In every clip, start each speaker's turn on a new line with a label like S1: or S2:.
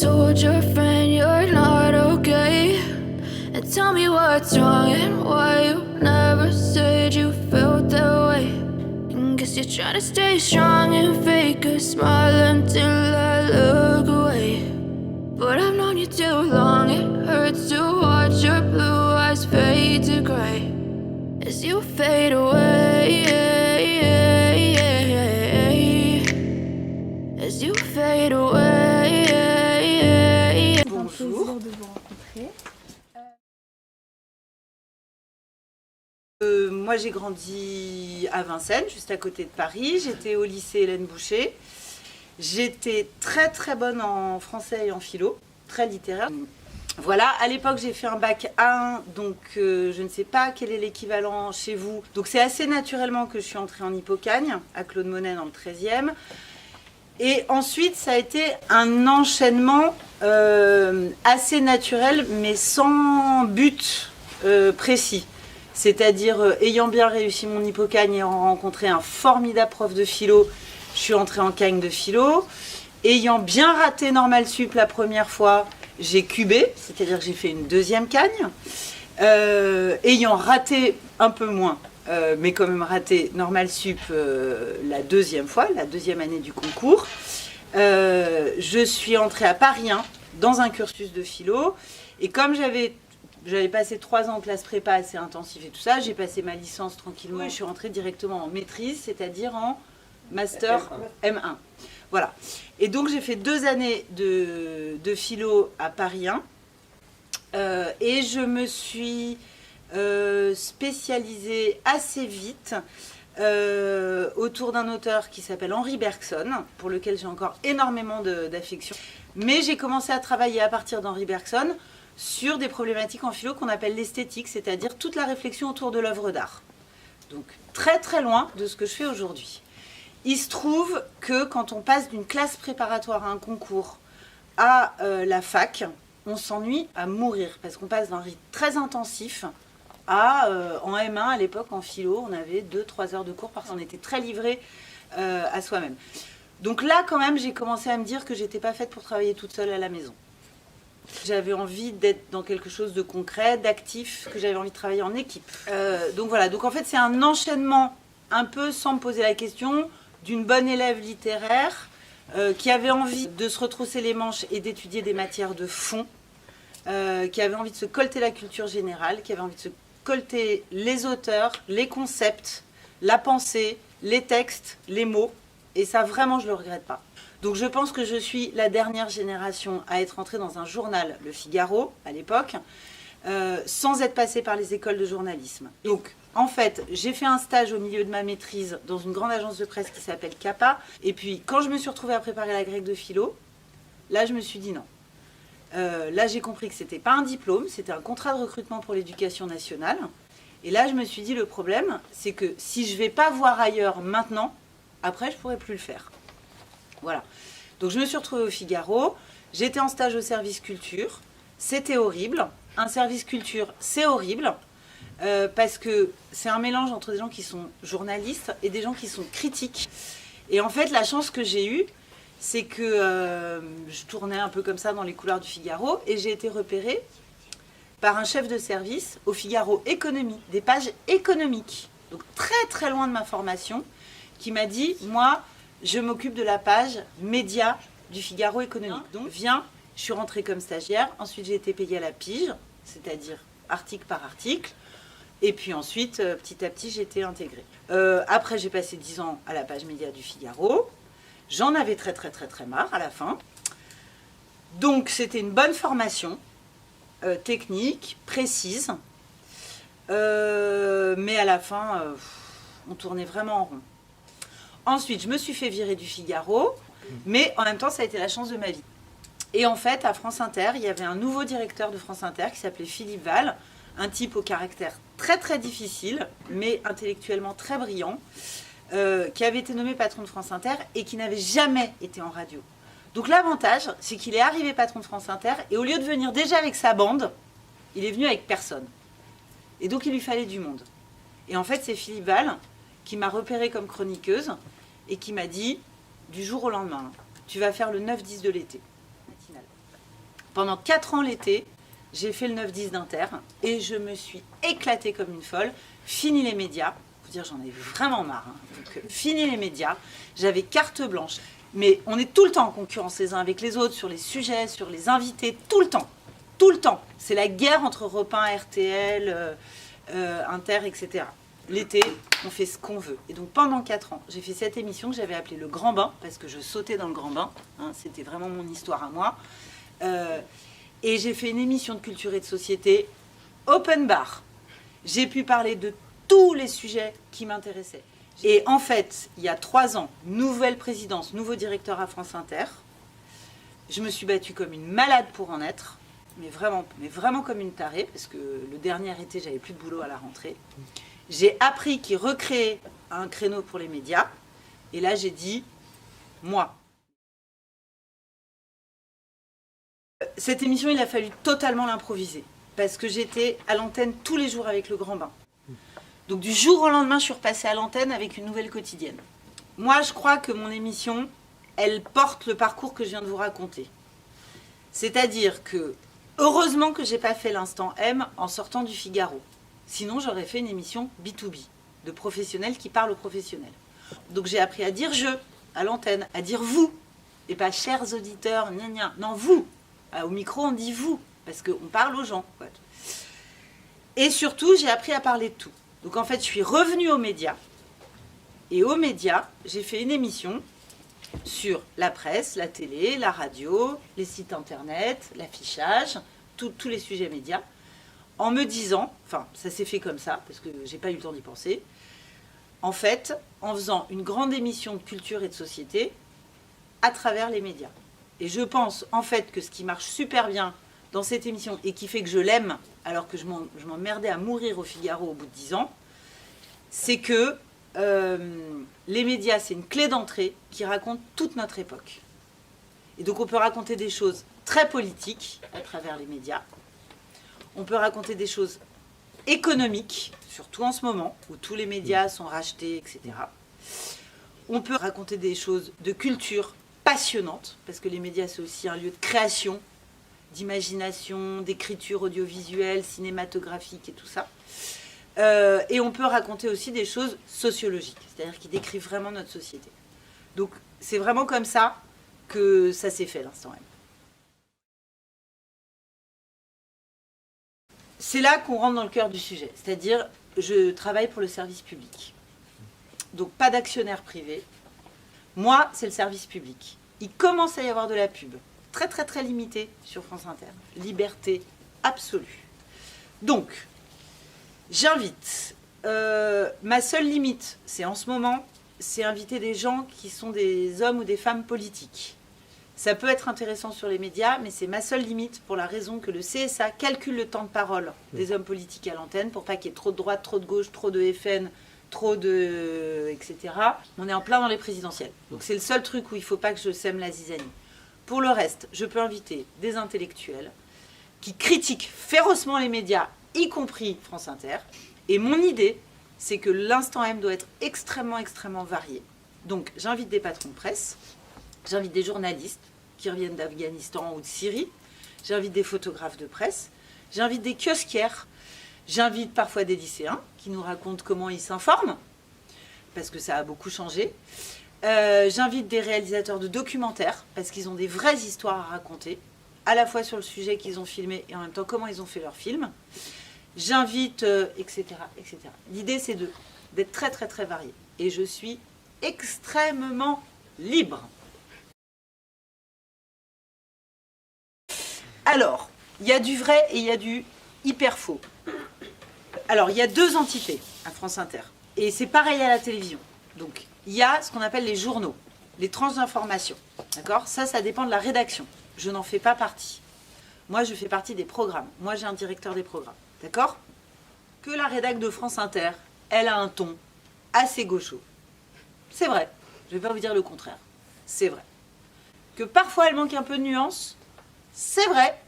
S1: told your friend you're not okay? And tell me what's wrong and why you never said you felt that way. And guess you're trying to stay strong and fake a smile until I look away. But I've known you too long, it hurts to watch your blue eyes fade to gray as you fade away, as you fade away.
S2: Bonjour. C'est un plaisir de vous rencontrer. Moi j'ai grandi à Vincennes, juste à côté de Paris. J'étais au lycée Hélène Boucher. J'étais très très bonne en français et en philo, très littéraire. Voilà, à l'époque j'ai fait un bac A1, donc je ne sais pas quel est l'équivalent chez vous. Donc c'est assez naturellement que je suis entrée en Hippocagne, à Claude Monet dans le 13e. Et ensuite ça a été un enchaînement assez naturel, mais sans but précis. C'est-à-dire, ayant bien réussi mon Hippocagne et ayant rencontré un formidable prof de philo, je suis entrée en Cagne de philo. Ayant bien raté Normal Sup la première fois, j'ai cubé, c'est-à-dire que j'ai fait une deuxième Cagne. Ayant raté un peu moins, mais quand même raté Normal Sup la deuxième fois, la deuxième année du concours, je suis entrée à Paris 1 dans un cursus de philo. Et comme j'avais passé 3 ans en classe prépa assez intensif et tout ça, j'ai passé ma licence tranquillement et je suis rentrée directement en maîtrise, c'est-à-dire en master M1. Voilà. Et donc j'ai fait 2 années de philo à Paris 1 et je me suis spécialisée assez vite autour d'un auteur qui s'appelle Henri Bergson, pour lequel j'ai encore énormément d'affection. Mais j'ai commencé à travailler à partir d'Henri Bergson sur des problématiques en philo qu'on appelle l'esthétique, c'est-à-dire toute la réflexion autour de l'œuvre d'art. Donc très très loin de ce que je fais aujourd'hui. Il se trouve que quand on passe d'une classe préparatoire à un concours à la fac, on s'ennuie à mourir, parce qu'on passe d'un rythme très intensif à, en M1 à l'époque, en philo, on avait 2-3 heures de cours, parce qu'on était très livré à soi-même. Donc là quand même, j'ai commencé à me dire que j'étais pas faite pour travailler toute seule à la maison. J'avais envie d'être dans quelque chose de concret, d'actif, que j'avais envie de travailler en équipe. Donc voilà, donc en fait c'est un enchaînement un peu sans me poser la question d'une bonne élève littéraire qui avait envie de se retrousser les manches et d'étudier des matières de fond, qui avait envie de se colter la culture générale, qui avait envie de se colter les auteurs, les concepts, la pensée, les textes, les mots, et ça vraiment je le regrette pas. Donc je pense que je suis la dernière génération à être entrée dans un journal, Le Figaro, à l'époque, sans être passée par les écoles de journalisme. Donc en fait, j'ai fait un stage au milieu de ma maîtrise dans une grande agence de presse qui s'appelle CAPA. Et puis quand je me suis retrouvée à préparer la grecque de philo, là je me suis dit non. Là j'ai compris que c'était pas un diplôme, c'était un contrat de recrutement pour l'éducation nationale. Et là je me suis dit le problème, c'est que si je vais pas voir ailleurs maintenant, après je pourrai plus le faire. Voilà. Donc je me suis retrouvée au Figaro, j'étais en stage au service culture, c'était horrible. Un service culture, c'est horrible, parce que c'est un mélange entre des gens qui sont journalistes et des gens qui sont critiques. Et en fait, la chance que j'ai eue, c'est que je tournais un peu comme ça dans les couloirs du Figaro et j'ai été repérée par un chef de service au Figaro Économie, des pages économiques, donc très très loin de ma formation, qui m'a dit, moi, je m'occupe de la page média du Figaro Économique. Donc, viens, je suis rentrée comme stagiaire. Ensuite, j'ai été payée à la pige, c'est-à-dire article par article. Et puis ensuite, petit à petit, j'ai été intégrée. Après, j'ai passé 10 ans à la page média du Figaro. J'en avais très, très, très, très marre à la fin. Donc, c'était une bonne formation, technique, précise. Mais à la fin, on tournait vraiment en rond. Ensuite, je me suis fait virer du Figaro, mais en même temps, ça a été la chance de ma vie. Et en fait, à France Inter, il y avait un nouveau directeur de France Inter qui s'appelait Philippe Val, un type au caractère très très difficile, mais intellectuellement très brillant, qui avait été nommé patron de France Inter et qui n'avait jamais été en radio. Donc l'avantage, c'est qu'il est arrivé patron de France Inter et au lieu de venir déjà avec sa bande, il est venu avec personne. Et donc il lui fallait du monde. Et en fait, c'est Philippe Val qui m'a repérée comme chroniqueuse et qui m'a dit, du jour au lendemain, tu vas faire le 9-10 de l'été. Pendant 4 ans l'été, j'ai fait le 9-10 d'Inter et je me suis éclatée comme une folle. Fini les médias, faut dire j'en ai vraiment marre. Donc, fini les médias, j'avais carte blanche. Mais on est tout le temps en concurrence les uns avec les autres sur les sujets, sur les invités, tout le temps. Tout le temps. C'est la guerre entre Europe 1, RTL, Inter, etc. L'été, on fait ce qu'on veut. Et donc pendant 4 ans, j'ai fait cette émission que j'avais appelée Le Grand Bain, parce que je sautais dans le Grand Bain. Hein, c'était vraiment mon histoire à moi. Et j'ai fait une émission de culture et de société open bar. J'ai pu parler de tous les sujets qui m'intéressaient. Et en fait, il y a 3 ans, nouvelle présidence, nouveau directeur à France Inter. Je me suis battue comme une malade pour en être, mais vraiment comme une tarée, parce que le dernier été, j'avais plus de boulot à la rentrée. J'ai appris qu'ils recréaient un créneau pour les médias. Et là, j'ai dit, moi. Cette émission, il a fallu totalement l'improviser, parce que j'étais à l'antenne tous les jours avec Le Grand Bain. Donc du jour au lendemain, je suis repassée à l'antenne avec une nouvelle quotidienne. Moi, je crois que mon émission, elle porte le parcours que je viens de vous raconter. C'est-à-dire que, heureusement que j'ai pas fait l'instant M en sortant du Figaro. Sinon, j'aurais fait une émission B2B, de professionnels qui parlent aux professionnels. Donc j'ai appris à dire je, à l'antenne, à dire vous, et pas chers auditeurs, gna gna. Non, vous. Au micro, on dit vous, parce qu'on parle aux gens. Quoi. Et surtout, j'ai appris à parler de tout. Donc en fait, je suis revenue aux médias. Et aux médias, j'ai fait une émission sur la presse, la télé, la radio, les sites internet, l'affichage, tous les sujets médias, en me disant, enfin ça s'est fait comme ça, parce que j'ai pas eu le temps d'y penser, en fait, en faisant une grande émission de culture et de société à travers les médias. Et je pense en fait que ce qui marche super bien dans cette émission et qui fait que je l'aime, alors que je m'emmerdais à mourir au Figaro au bout de 10 ans, c'est que les médias, c'est une clé d'entrée qui raconte toute notre époque. Et donc on peut raconter des choses très politiques à travers les médias. On peut raconter des choses économiques, surtout en ce moment, où tous les médias sont rachetés, etc. On peut raconter des choses de culture passionnantes, parce que les médias, c'est aussi un lieu de création, d'imagination, d'écriture audiovisuelle, cinématographique et tout ça. Et on peut raconter aussi des choses sociologiques, c'est-à-dire qui décrivent vraiment notre société. Donc c'est vraiment comme ça que ça s'est fait l'instant M. C'est là qu'on rentre dans le cœur du sujet, c'est-à-dire je travaille pour le service public. Donc pas d'actionnaire privé. Moi, c'est le service public. Il commence à y avoir de la pub, très très très limitée sur France Inter. Liberté absolue. Donc, j'invite. Ma seule limite, c'est en ce moment, c'est inviter des gens qui sont des hommes ou des femmes politiques. Ça peut être intéressant sur les médias, mais c'est ma seule limite pour la raison que le CSA calcule le temps de parole des hommes politiques à l'antenne pour pas qu'il y ait trop de droite, trop de gauche, trop de FN, trop de... etc. On est en plein dans les présidentielles. Donc c'est le seul truc où il ne faut pas que je sème la zizanie. Pour le reste, je peux inviter des intellectuels qui critiquent férocement les médias, y compris France Inter. Et mon idée, c'est que l'instant M doit être extrêmement, extrêmement varié. Donc j'invite des patrons de presse, j'invite des journalistes qui reviennent d'Afghanistan ou de Syrie, j'invite des photographes de presse, j'invite des kiosquières, j'invite parfois des lycéens qui nous racontent comment ils s'informent, parce que ça a beaucoup changé. J'invite des réalisateurs de documentaires, parce qu'ils ont des vraies histoires à raconter, à la fois sur le sujet qu'ils ont filmé et en même temps comment ils ont fait leur film. J'invite, etc., etc. L'idée, c'est d'être très, très, très varié. Et je suis extrêmement libre. Alors, il y a du vrai et il y a du hyper faux. Alors, il y a 2 entités à France Inter. Et c'est pareil à la télévision. Donc, il y a ce qu'on appelle les journaux, les tranches d'information. D'accord ? Ça dépend de la rédaction. Je n'en fais pas partie. Moi, je fais partie des programmes. Moi, j'ai un directeur des programmes. D'accord ? Que la rédac de France Inter, elle a un ton assez gaucho. C'est vrai. Je ne vais pas vous dire le contraire. C'est vrai. Que parfois, elle manque un peu de nuance. C'est vrai.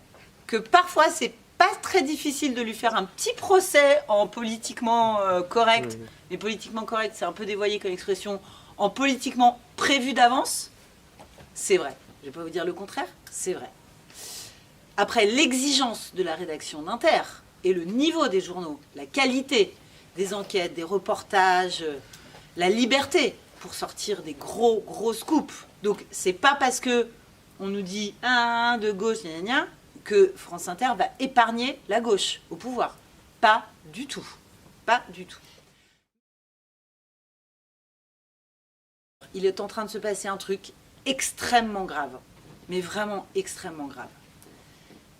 S2: Que parfois, c'est pas très difficile de lui faire un petit procès en politiquement correct. Mais politiquement correct, c'est un peu dévoyé comme expression. En politiquement prévu d'avance. C'est vrai. Je ne vais pas vous dire le contraire. C'est vrai. Après, l'exigence de la rédaction d'Inter et le niveau des journaux, la qualité des enquêtes, des reportages, la liberté pour sortir des gros scoops. Donc, c'est pas parce que on nous dit un de gauche, gna gna gna, que France Inter va épargner la gauche au pouvoir. Pas du tout. Pas du tout. Il est en train de se passer un truc extrêmement grave, mais vraiment extrêmement grave.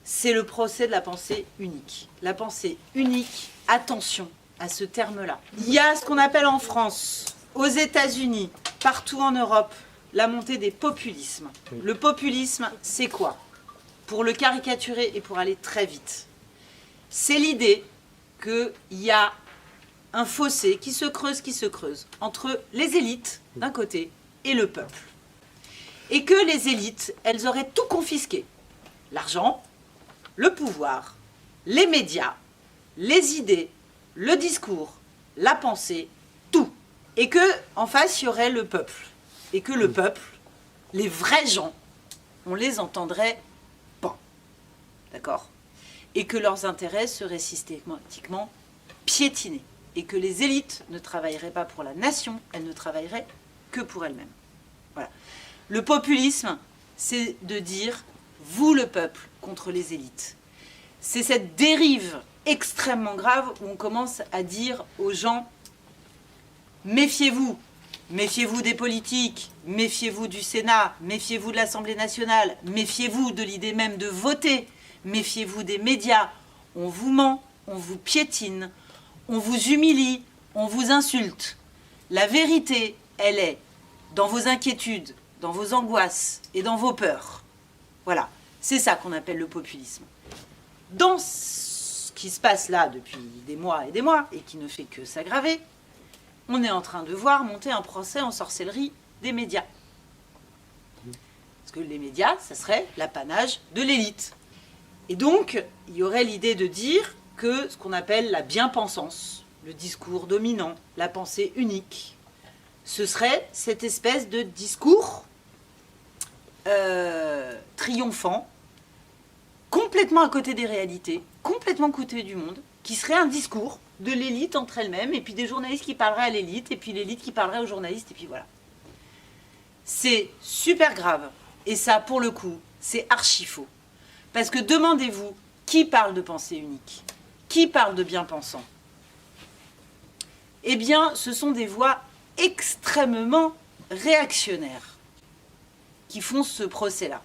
S2: C'est le procès de la pensée unique. La pensée unique, attention à ce terme-là. Il y a ce qu'on appelle en France, aux États-Unis, partout en Europe, la montée des populismes. Le populisme, c'est quoi? Pour le caricaturer et pour aller très vite, c'est l'idée qu'il y a un fossé qui se creuse entre les élites d'un côté et le peuple. Et que les élites, elles auraient tout confisqué. L'argent, le pouvoir, les médias, les idées, le discours, la pensée, tout. Et que en face, il y aurait le peuple. Et que le peuple, les vrais gens, on les entendrait pas. D'accord? Et que leurs intérêts seraient systématiquement piétinés. Et que les élites ne travailleraient pas pour la nation, elles ne travailleraient que pour elles-mêmes. Voilà. Le populisme, c'est de dire vous le peuple contre les élites. C'est cette dérive extrêmement grave où on commence à dire aux gens méfiez-vous, méfiez-vous des politiques, méfiez-vous du Sénat, méfiez-vous de l'Assemblée nationale, méfiez-vous de l'idée même de voter, méfiez-vous des médias. On vous ment, on vous piétine, on vous humilie, on vous insulte. La vérité, elle est dans vos inquiétudes, dans vos angoisses et dans vos peurs. Voilà, c'est ça qu'on appelle le populisme. Dans ce qui se passe là depuis des mois et qui ne fait que s'aggraver, on est en train de voir monter un procès en sorcellerie des médias. Parce que les médias, ça serait l'apanage de l'élite. Et donc, il y aurait l'idée de dire que ce qu'on appelle la bien-pensance, le discours dominant, la pensée unique, ce serait cette espèce de discours triomphant, complètement à côté des réalités, complètement à côté du monde, qui serait un discours de l'élite entre elles-mêmes, et puis des journalistes qui parleraient à l'élite, et puis l'élite qui parlerait aux journalistes, et puis voilà. C'est super grave, et ça, pour le coup, c'est archi faux. Parce que demandez-vous, qui parle de pensée unique? Qui parle de bien-pensant? Eh bien, ce sont des voix extrêmement réactionnaires qui font ce procès-là.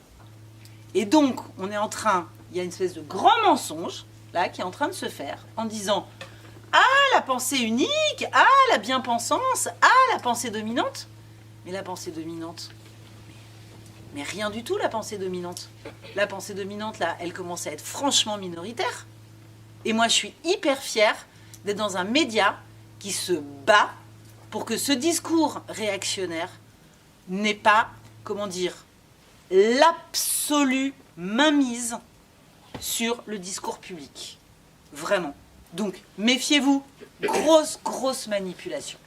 S2: Et donc, on est en train, il y a une espèce de grand mensonge, là, qui est en train de se faire, en disant « Ah, la pensée unique, ah, la bien-pensance, ah, la pensée dominante ». Mais la pensée dominante, mais rien du tout, la pensée dominante. La pensée dominante, là, elle commence à être franchement minoritaire. Et moi, je suis hyper fière d'être dans un média qui se bat pour que ce discours réactionnaire n'ait pas, comment dire, l'absolue mainmise sur le discours public. Vraiment. Donc, méfiez-vous, grosse manipulation.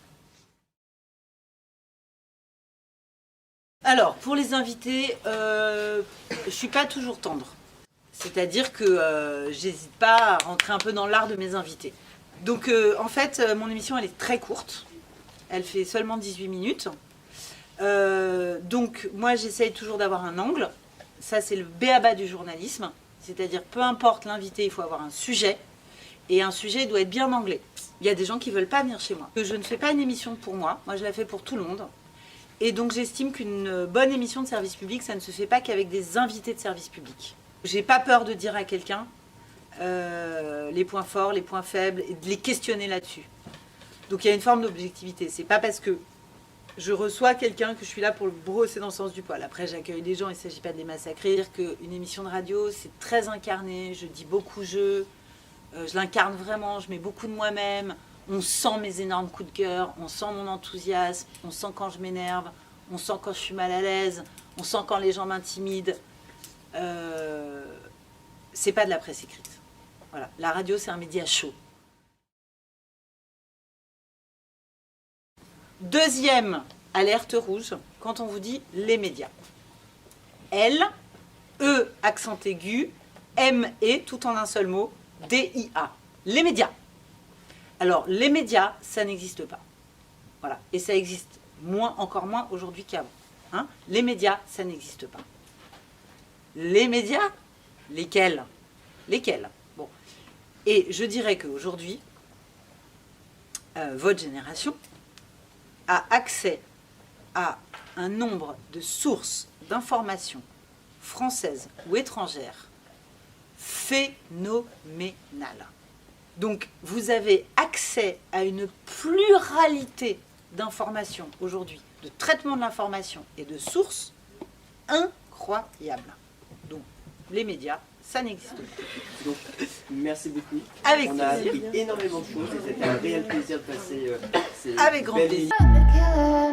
S2: Alors, pour les invités, je ne suis pas toujours tendre. C'est-à-dire que j'hésite pas à rentrer un peu dans l'art de mes invités. Donc, en fait, mon émission, elle est très courte. Elle fait seulement 18 minutes. Donc, moi, j'essaye toujours d'avoir un angle. Ça, c'est le b.a.-ba du journalisme. C'est-à-dire, peu importe l'invité, il faut avoir un sujet. Et un sujet doit être bien anglais. Il y a des gens qui ne veulent pas venir chez moi. Je ne fais pas une émission pour moi. Moi, je la fais pour tout le monde. Et donc, j'estime qu'une bonne émission de service public, ça ne se fait pas qu'avec des invités de service public. J'ai pas peur de dire à quelqu'un les points forts, les points faibles, et de les questionner là-dessus. Donc, il y a une forme d'objectivité. C'est pas parce que je reçois quelqu'un que je suis là pour le brosser dans le sens du poil. Après, j'accueille des gens, il ne s'agit pas de les massacrer. Dire qu'une émission de radio, c'est très incarné, je dis beaucoup je l'incarne vraiment, je mets beaucoup de moi-même. On sent mes énormes coups de cœur, on sent mon enthousiasme, on sent quand je m'énerve, on sent quand je suis mal à l'aise, on sent quand les gens m'intimident. C'est pas de la presse écrite. Voilà. La radio, c'est un média chaud. Deuxième alerte rouge, quand on vous dit les médias. L, E, accent aigu, M-E, tout en un seul mot, D-I-A. Les médias. Alors, les médias, ça n'existe pas. Voilà. Et ça existe encore moins aujourd'hui qu'avant. Hein? Les médias, ça n'existe pas. Les médias? Lesquels? Bon. Et je dirais qu'aujourd'hui, votre génération a accès à un nombre de sources d'informations françaises ou étrangères phénoménal. Donc, vous avez accès à une pluralité d'informations aujourd'hui, de traitement de l'information et de sources incroyables. Donc, les médias, ça n'existe pas.
S3: Donc, merci beaucoup.
S2: Avec
S3: On a
S2: plaisir.
S3: appris énormément de choses et c'était un réel plaisir de passer ces
S2: Avec grand
S3: belles
S2: plaisir.
S3: minutes.
S1: killer.